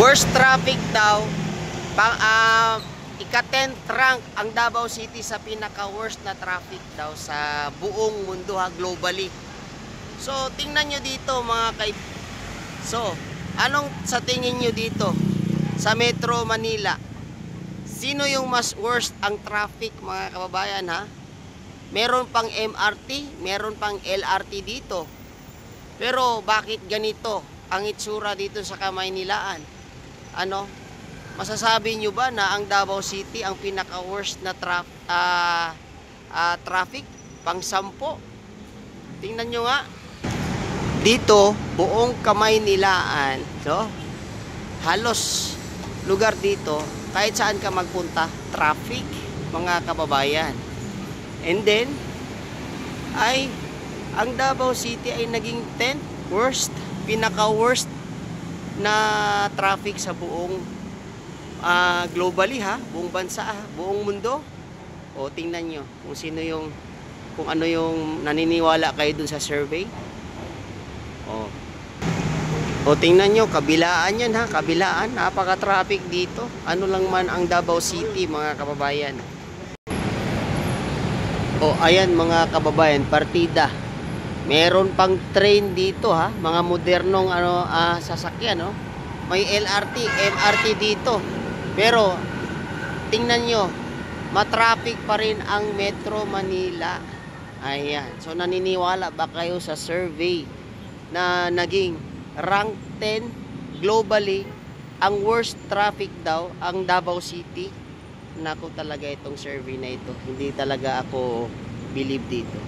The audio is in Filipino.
Worst traffic daw, ika-10th rank ang Davao City sa pinaka-worst na traffic daw sa buong mundo globally. So, tingnan nyo dito mga So, anong sa tingin nyo dito sa Metro Manila? Sino yung mas worst ang traffic mga kababayan Meron pang MRT, meron pang LRT dito. Pero bakit ganito ang itsura dito sa Kamaynilaan? Masasabi nyo ba na ang Davao City ang pinaka-worst na traffic? Pang-10. Tingnan nyo nga. Dito, buong Kamaynilaan, halos lugar dito, kahit saan ka magpunta, traffic, mga kababayan. And then, ang Davao City ay naging 10th worst, pinaka-worst na traffic sa buong globally buong bansa, buong mundo. O tingnan nyo kung ano yung naniniwala kayo dun sa survey. O tingnan nyo, kabilaan yan kabilaan, napaka-traffic dito. Ano lang man ang Davao City mga kababayan. O ayan mga kababayan, partida. Meron pang train dito mga modernong sasakyan May LRT, MRT dito. Pero tingnan nyo, matraffic pa rin ang Metro Manila. Ayan. So naniniwala ba kayo sa survey na naging rank 10 globally ang worst traffic daw ang Davao City? Naku talaga itong survey na ito. Hindi talaga ako believe dito.